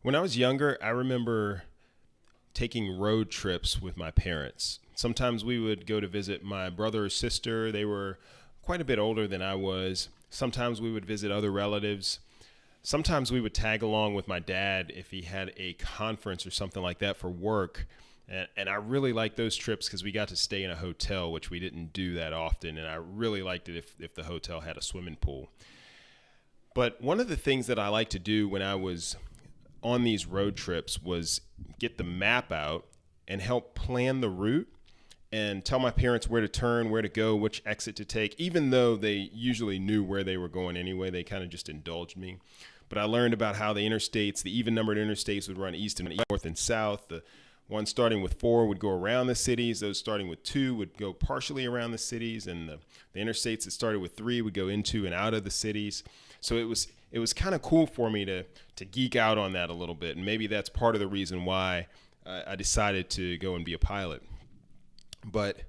When I was younger, I remember taking road trips with my parents. Sometimes we would go to visit my brother or sister. They were quite a bit older than I was. Sometimes we would visit other relatives. Sometimes we would tag along with my dad if he had a conference or something like that for work. And I really liked those trips because we got to stay in a hotel, which we didn't do that often. And I really liked it if the hotel had a swimming pool. But one of the things that I liked to do when I was on these road trips was get the map out and help plan the route and tell my parents where to turn, where to go, which exit to take. Even though they usually knew where they were going anyway, they kind of just indulged me. But I learned about how the interstates, the even-numbered interstates, would run east and north and south. The one starting with 4 would go around the cities. Those starting with 2 would go partially around the cities. And the interstates that started with 3 would go into and out of the cities. So it was kind of cool for me to geek out on that a little bit. And maybe that's part of the reason why I decided to go and be a pilot. But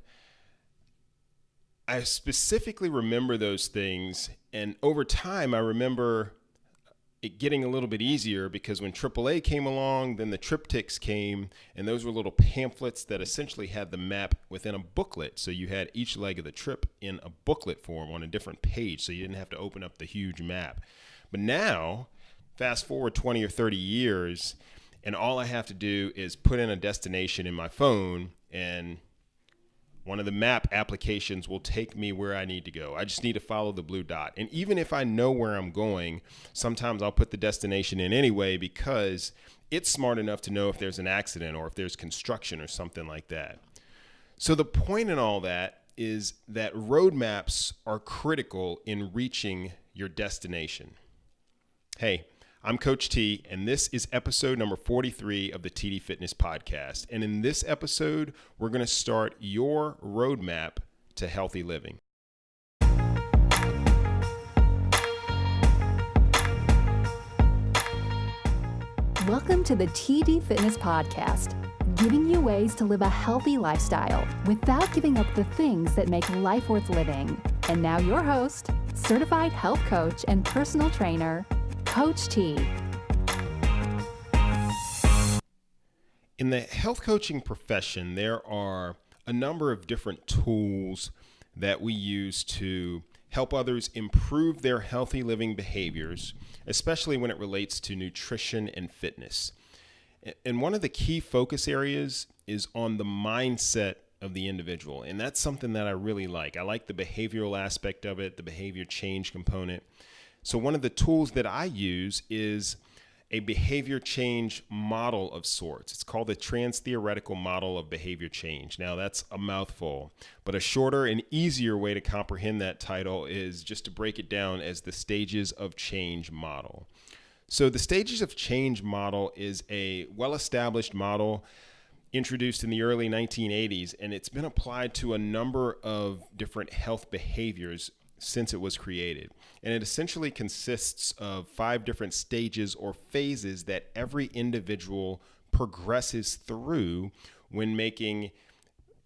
I specifically remember those things. And over time, I remember it getting a little bit easier because when AAA came along, then the triptychs came, and those were little pamphlets that essentially had the map within a booklet. So you had each leg of the trip in a booklet form on a different page, so you didn't have to open up the huge map. But now, fast forward 20 or 30 years, and all I have to do is put in a destination in my phone, and one of the map applications will take me where I need to go. I just need to follow the blue dot. And even if I know where I'm going, sometimes I'll put the destination in anyway because it's smart enough to know if there's an accident or if there's construction or something like that. So the point in all that is that road maps are critical in reaching your destination. Hey, I'm Coach T, and this is episode number 43 of the TD Fitness Podcast. And in this episode, we're going to start your roadmap to healthy living. Welcome to the TD Fitness Podcast, giving you ways to live a healthy lifestyle without giving up the things that make life worth living. And now your host, certified health coach and personal trainer, Coach T. In the health coaching profession, there are a number of different tools that we use to help others improve their healthy living behaviors, especially when it relates to nutrition and fitness. And one of the key focus areas is on the mindset of the individual. And that's something that I really like. I like the behavioral aspect of it, the behavior change component. So one of the tools that I use is a behavior change model of sorts. It's called the Trans-Theoretical Model of Behavior Change. Now that's a mouthful, but a shorter and easier way to comprehend that title is just to break it down as the Stages of Change model. So the Stages of Change model is a well-established model introduced in the early 1980s, and it's been applied to a number of different health behaviors since it was created. And it essentially consists of 5 different stages or phases that every individual progresses through when making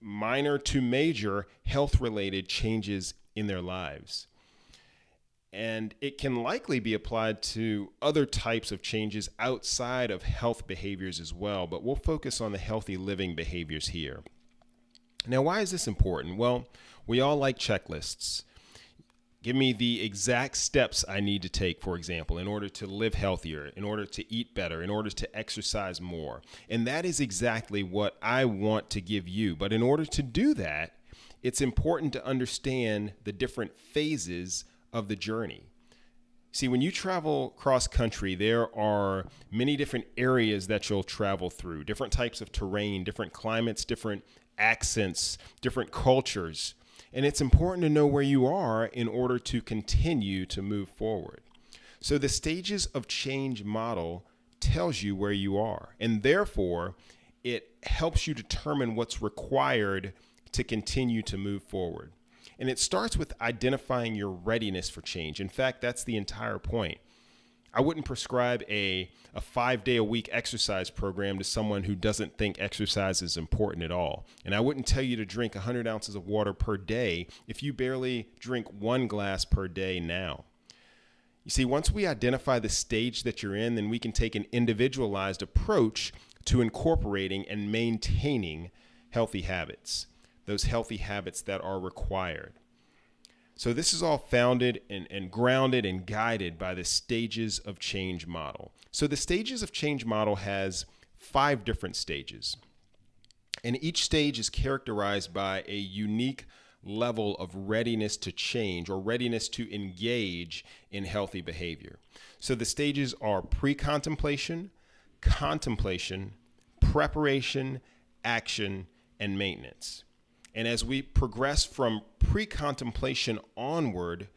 minor to major health-related changes in their lives. And it can likely be applied to other types of changes outside of health behaviors as well, but we'll focus on the healthy living behaviors here. Now, why is this important? Well, we all like checklists. Give me the exact steps I need to take, for example, in order to live healthier, in order to eat better, in order to exercise more. And that is exactly what I want to give you. But in order to do that, it's important to understand the different phases of the journey. See, when you travel cross country, there are many different areas that you'll travel through, different types of terrain, different climates, different accents, different cultures. And it's important to know where you are in order to continue to move forward. So the Stages of Change model tells you where you are, and therefore it helps you determine what's required to continue to move forward. And it starts with identifying your readiness for change. In fact, that's the entire point. I wouldn't prescribe a 5-day-a-week exercise program to someone who doesn't think exercise is important at all. And I wouldn't tell you to drink 100 ounces of water per day if you barely drink 1 glass per day now. You see, once we identify the stage that you're in, then we can take an individualized approach to incorporating and maintaining healthy habits, those healthy habits that are required. So this is all founded and grounded and guided by the Stages of Change model. So the Stages of Change model has 5 different stages. And each stage is characterized by a unique level of readiness to change or readiness to engage in healthy behavior. So the stages are pre-contemplation, contemplation, preparation, action, and maintenance. And as we progress from pre-contemplation onward,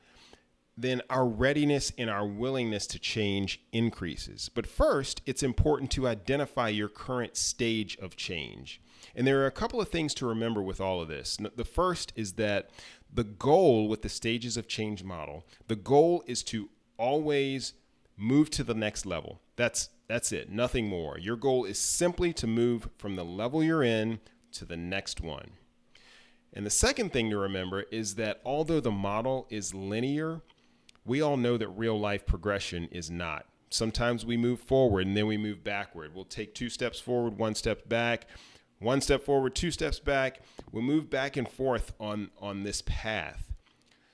then our readiness and our willingness to change increases. But first, it's important to identify your current stage of change. And there are a couple of things to remember with all of this. The first is that the goal with the Stages of Change model, the goal is to always move to the next level. That's it, nothing more. Your goal is simply to move from the level you're in to the next one. And the second thing to remember is that although the model is linear, we all know that real life progression is not. Sometimes we move forward and then we move backward. We'll take 2 steps forward, 1 step back, 1 step forward, 2 steps back. We'll move back and forth on this path.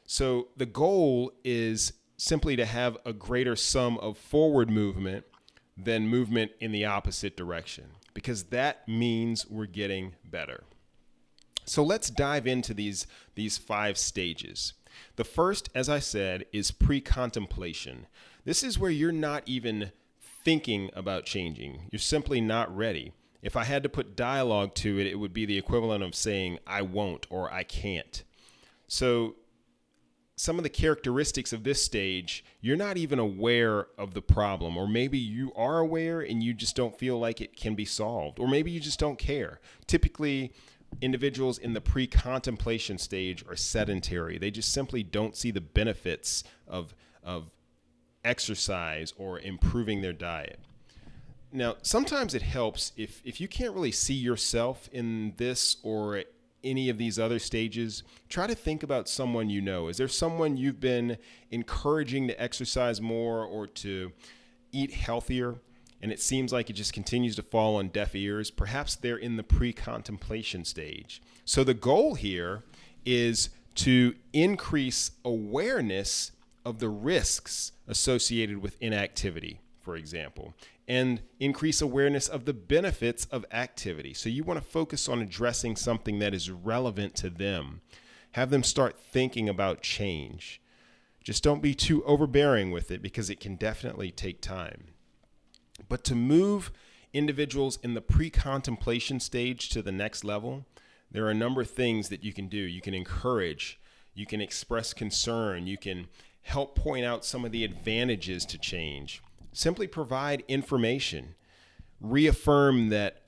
So the goal is simply to have a greater sum of forward movement than movement in the opposite direction, because that means we're getting better. So let's dive into these 5 stages. The first, as I said, is pre-contemplation. This is where you're not even thinking about changing. You're simply not ready. If I had to put dialogue to it, it would be the equivalent of saying, I won't or I can't. So some of the characteristics of this stage, you're not even aware of the problem, or maybe you are aware and you just don't feel like it can be solved, or maybe you just don't care. Typically, individuals in the pre-contemplation stage are sedentary. They just simply don't see the benefits of exercise or improving their diet. Now, sometimes it helps if you can't really see yourself in this or any of these other stages, try to think about someone you know. Is there someone you've been encouraging to exercise more or to eat healthier, and it seems like it just continues to fall on deaf ears? Perhaps they're in the pre-contemplation stage. So the goal here is to increase awareness of the risks associated with inactivity, for example, and increase awareness of the benefits of activity. So you want to focus on addressing something that is relevant to them. Have them start thinking about change. Just don't be too overbearing with it, because it can definitely take time. But to move individuals in the pre-contemplation stage to the next level, there are a number of things that you can do. You can encourage, you can express concern, you can help point out some of the advantages to change. Simply provide information. Reaffirm that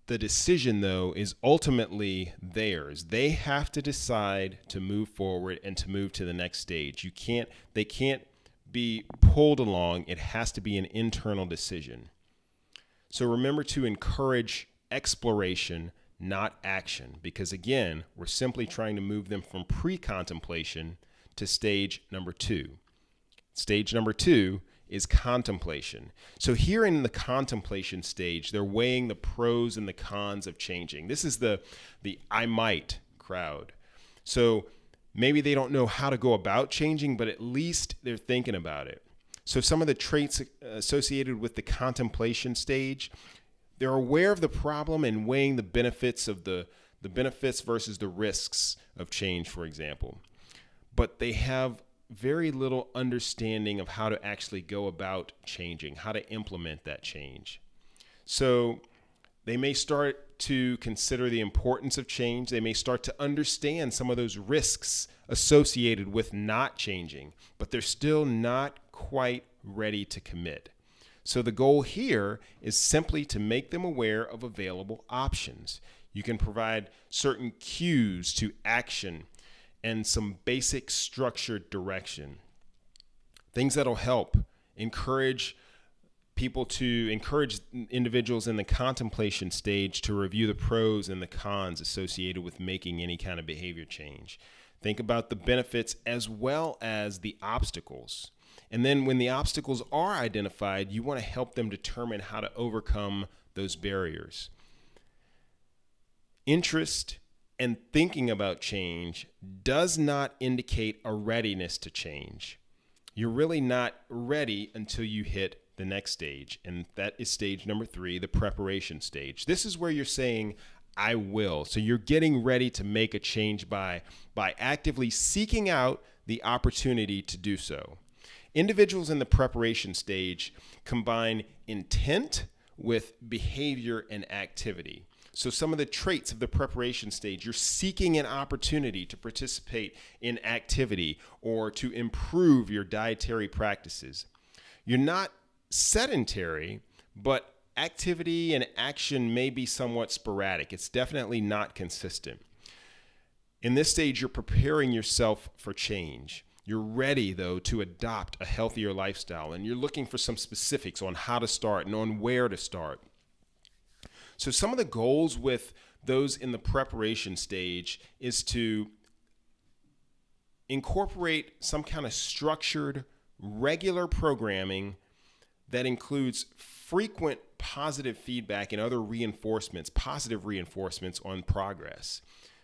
the decision, though, is ultimately theirs. They have to decide to move forward and to move to the next stage. They can't be pulled along. It has to be an internal decision. So remember to encourage exploration, not action, because again, we're simply trying to move them from pre-contemplation to stage number 2. Stage number 2 is contemplation. So here in the contemplation stage, they're weighing the pros and the cons of changing. This is the I might crowd. So maybe they don't know how to go about changing, but at least they're thinking about it. So some of the traits associated with the contemplation stage, they're aware of the problem and weighing the benefits of the benefits versus the risks of change, for example. But they have very little understanding of how to actually go about changing, how to implement that change. So they may start to consider the importance of change. They may start to understand some of those risks associated with not changing, but they're still not quite ready to commit. So the goal here is simply to make them aware of available options. You can provide certain cues to action and some basic structured direction. Things that'll help encourage individuals in the contemplation stage to review the pros and the cons associated with making any kind of behavior change. Think about the benefits as well as the obstacles. And then when the obstacles are identified, you want to help them determine how to overcome those barriers. Interest and thinking about change does not indicate a readiness to change. You're really not ready until you hit the next stage, and that is stage number 3, the preparation stage. This is where you're saying, I will. So you're getting ready to make a change by actively seeking out the opportunity to do so. Individuals in the preparation stage combine intent with behavior and activity. So some of the traits of the preparation stage, you're seeking an opportunity to participate in activity or to improve your dietary practices. You're not sedentary, but activity and action may be somewhat sporadic. It's definitely not consistent. In this stage, you're preparing yourself for change. You're ready, though, to adopt a healthier lifestyle, and you're looking for some specifics on how to start and on where to start. So some of the goals with those in the preparation stage is to incorporate some kind of structured, regular programming that includes frequent positive feedback and other reinforcements, positive reinforcements on progress.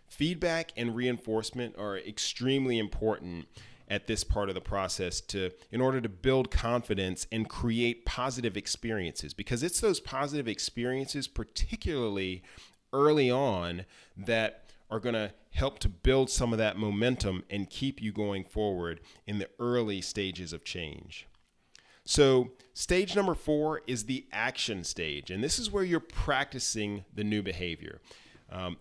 Feedback and reinforcement are extremely important at this part of the process in order to build confidence and create positive experiences, because it's those positive experiences, particularly early on, that are going to help to build some of that momentum and keep you going forward in the early stages of change. So stage number 4 is the action stage, and this is where you're practicing the new behavior.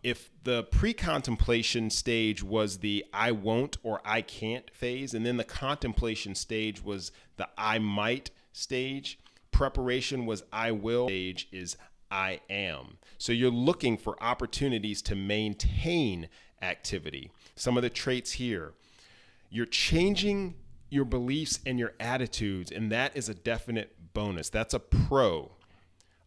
If the pre-contemplation stage was the I won't or I can't phase, and then the contemplation stage was the I might stage, preparation was I will, stage is I am. So you're looking for opportunities to maintain activity. Some of the traits here, you're changing your beliefs and your attitudes, and that is a definite bonus. That's a pro.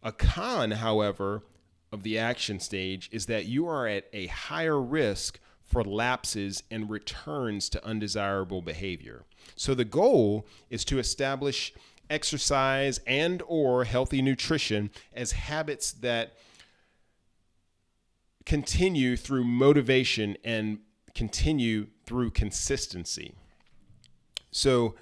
A con, however, of the action stage is that you are at a higher risk for lapses and returns to undesirable behavior. So the goal is to establish exercise and or healthy nutrition as habits that continue through motivation and continue through consistency. So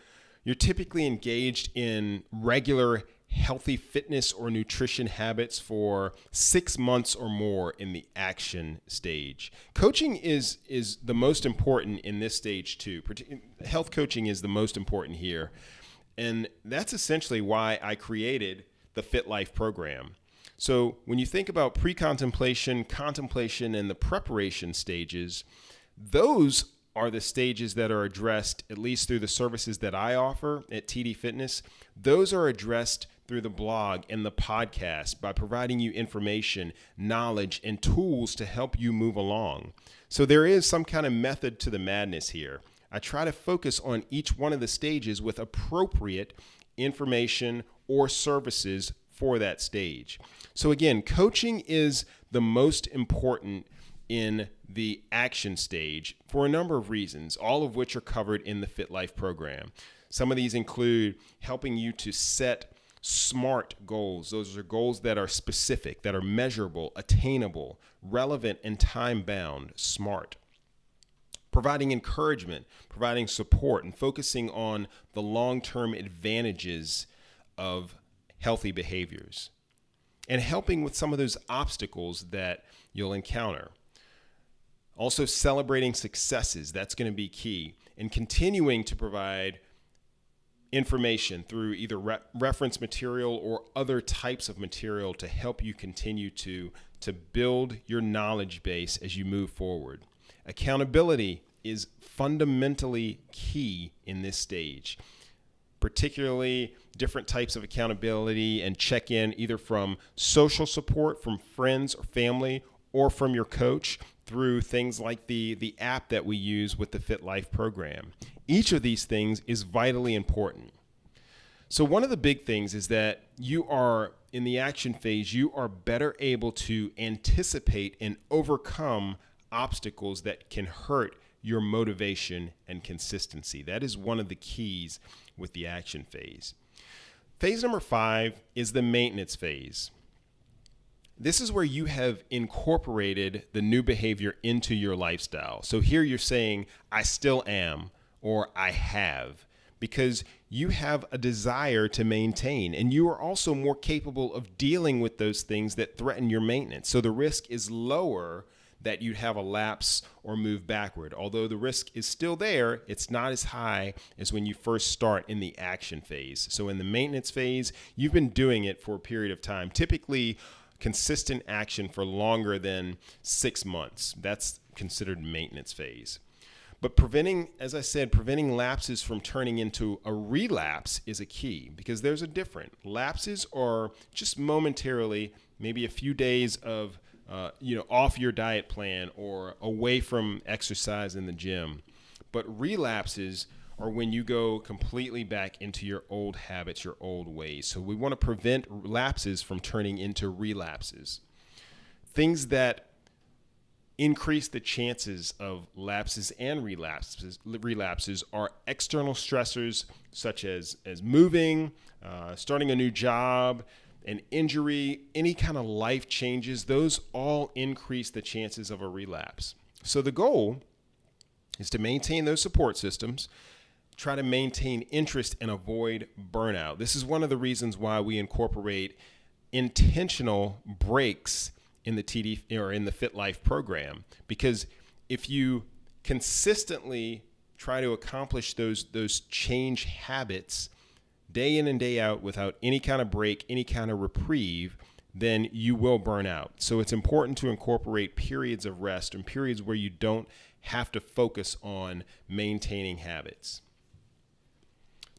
you're typically engaged in regular healthy fitness or nutrition habits for 6 months or more in the action stage. Coaching is the most important in this stage too. Health coaching is the most important here. And that's essentially why I created the Fit Life program. So when you think about pre-contemplation, contemplation, and the preparation stages, those are the stages that are addressed, at least through the services that I offer at TD Fitness. Those are addressed through the blog and the podcast by providing you information, knowledge, and tools to help you move along. So there is some kind of method to the madness here. I try to focus on each one of the stages with appropriate information or services for that stage. So again, coaching is the most important in the action stage for a number of reasons, all of which are covered in the Fit Life program. Some of these include helping you to set SMART goals. Those are goals that are specific, that are measurable, attainable, relevant, and time-bound. SMART. Providing encouragement, providing support, and focusing on the long-term advantages of healthy behaviors. And helping with some of those obstacles that you'll encounter. Also celebrating successes, that's going to be key. And continuing to provide information through either reference material or other types of material to help you continue to build your knowledge base as you move forward. Accountability is fundamentally key in this stage, particularly different types of accountability and check-in either from social support from friends or family or from your coach through things like the app that we use with the Fit Life program. Each of these things is vitally important. So one of the big things is that you are, in the action phase, you are better able to anticipate and overcome obstacles that can hurt your motivation and consistency. That is one of the keys with the action phase. Phase number 5 is the maintenance phase. This is where you have incorporated the new behavior into your lifestyle. So here you're saying, I still am, or I have, because you have a desire to maintain, and you are also more capable of dealing with those things that threaten your maintenance. So the risk is lower that you'd have a lapse or move backward. Although the risk is still there, it's not as high as when you first start in the action phase. So in the maintenance phase, you've been doing it for a period of time, typically consistent action for longer than 6 months. That's considered maintenance phase. But preventing lapses from turning into a relapse is a key, because there's a difference. Lapses are just momentarily, maybe a few days of off your diet plan or away from exercise in the gym. But relapses are when you go completely back into your old habits, your old ways. So we want to prevent lapses from turning into relapses. Things that increase the chances of lapses and relapses are external stressors such as moving, starting a new job, an injury, any kind of life changes. Those all increase the chances of a relapse. So the goal is to maintain those support systems, try to maintain interest and avoid burnout. This is one of the reasons why we incorporate intentional breaks in the TD or in the Fit Life program, because if you consistently try to accomplish those change habits day in and day out without any kind of break, any kind of reprieve, then you will burn out. So it's important to incorporate periods of rest and periods where you don't have to focus on maintaining habits.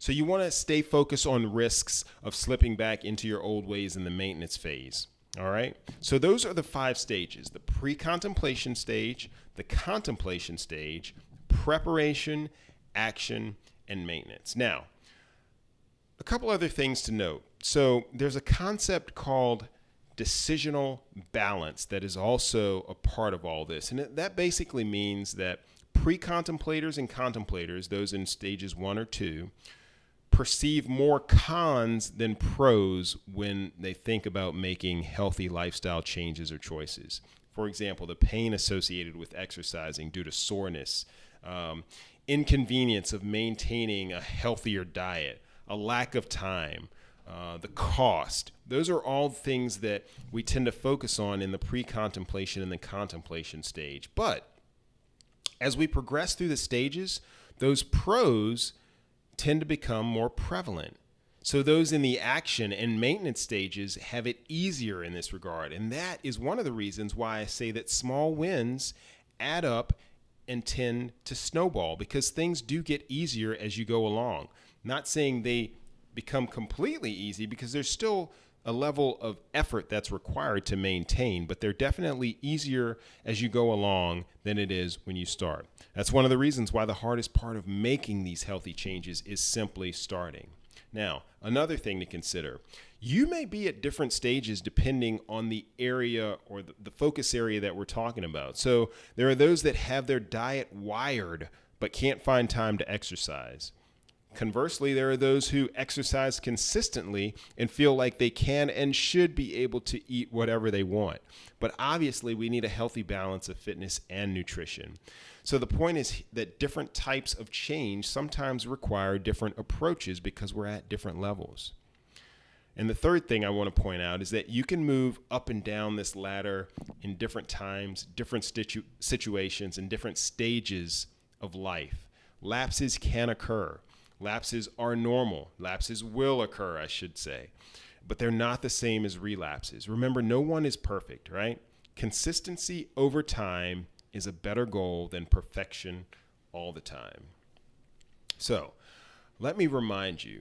So you want to stay focused on risks of slipping back into your old ways in the maintenance phase. All right. So those are the 5 stages: the pre-contemplation stage, the contemplation stage, preparation, action, and maintenance. Now, a couple other things to note. So there's a concept called decisional balance that is also a part of all this. And that basically means that pre-contemplators and contemplators, those in stages 1 or 2, perceive more cons than pros when they think about making healthy lifestyle changes or choices. For example, the pain associated with exercising due to soreness, inconvenience of maintaining a healthier diet, a lack of time, the cost. Those are all things that we tend to focus on in the pre-contemplation and the contemplation stage. But as we progress through the stages, those pros tend to become more prevalent. So those in the action and maintenance stages have it easier in this regard. And that is one of the reasons why I say that small wins add up and tend to snowball, because things do get easier as you go along. Not saying they become completely easy, because there's still a level of effort that's required to maintain, but they're definitely easier as you go along than it is when you start. That's one of the reasons why the hardest part of making these healthy changes is simply starting. Now, another thing to consider, you may be at different stages depending on the area or the focus area that we're talking about. So there are those that have their diet wired but can't find time to exercise. Conversely, there are those who exercise consistently and feel like they can and should be able to eat whatever they want. But obviously, we need a healthy balance of fitness and nutrition. So the point is that different types of change sometimes require different approaches because we're at different levels. And the third thing I want to point out is that you can move up and down this ladder in different times, different situations, and different stages of life. Lapses can occur. Lapses are normal. Lapses will occur, I should say. But they're not the same as relapses. Remember, no one is perfect, right? Consistency over time is a better goal than perfection all the time. So, let me remind you,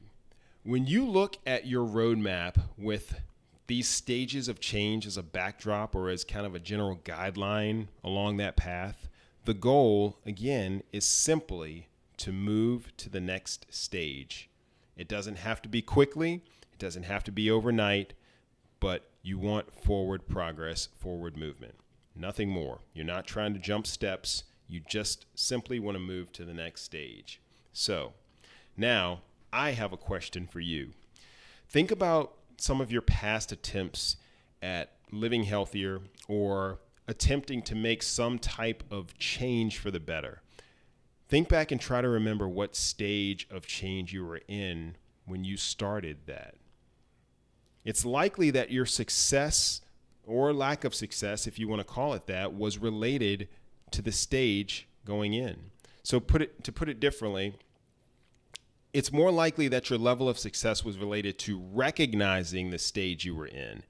when you look at your roadmap with these stages of change as a backdrop or as kind of a general guideline along that path, the goal, again, is simply to move to the next stage. It doesn't have to be quickly, it doesn't have to be overnight, but you want forward progress, forward movement. Nothing more. You're not trying to jump steps, you just simply want to move to the next stage. So, now I have a question for you. Think about some of your past attempts at living healthier or attempting to make some type of change for the better. Think back and try to remember what stage of change you were in when you started that. It's likely that your success or lack of success, if you want to call it that, was related to the stage going in. So to put it differently, it's more likely that your level of success was related to recognizing the stage you were in.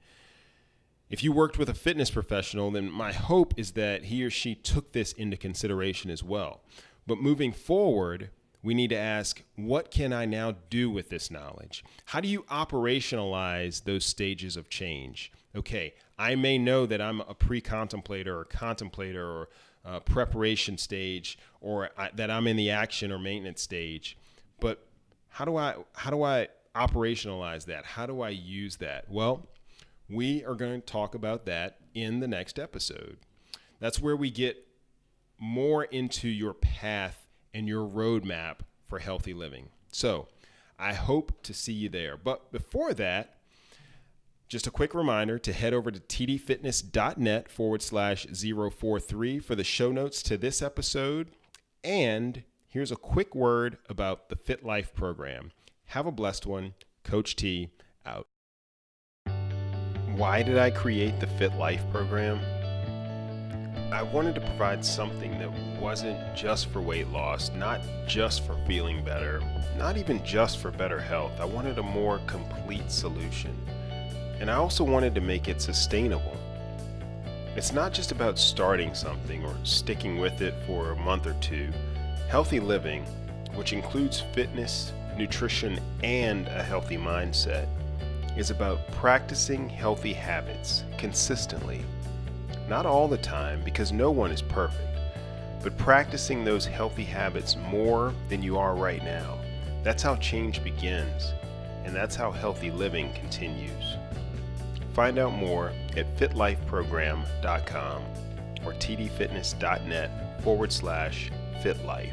If you worked with a fitness professional, then my hope is that he or she took this into consideration as well. But moving forward, we need to ask, what can I now do with this knowledge? How do you operationalize those stages of change? Okay, I may know that I'm a pre-contemplator or contemplator or preparation stage, or that I'm in the action or maintenance stage. But how do I operationalize that? How do I use that? Well, we are going to talk about that in the next episode. That's where we get more into your path and your roadmap for healthy living. So I hope to see you there. But before that, just a quick reminder to head over to tdfitness.net/043 for the show notes to this episode. And here's a quick word about the Fit Life program. Have a blessed one. Coach T, out. Why did I create the Fit Life program? I wanted to provide something that wasn't just for weight loss, not just for feeling better, not even just for better health. I wanted a more complete solution. And I also wanted to make it sustainable. It's not just about starting something or sticking with it for a month or two. Healthy living, which includes fitness, nutrition, and a healthy mindset, is about practicing healthy habits consistently. Not all the time, because no one is perfect, but practicing those healthy habits more than you are right now. That's how change begins, and that's how healthy living continues. Find out more at fitlifeprogram.com or tdfitness.net/fitlife.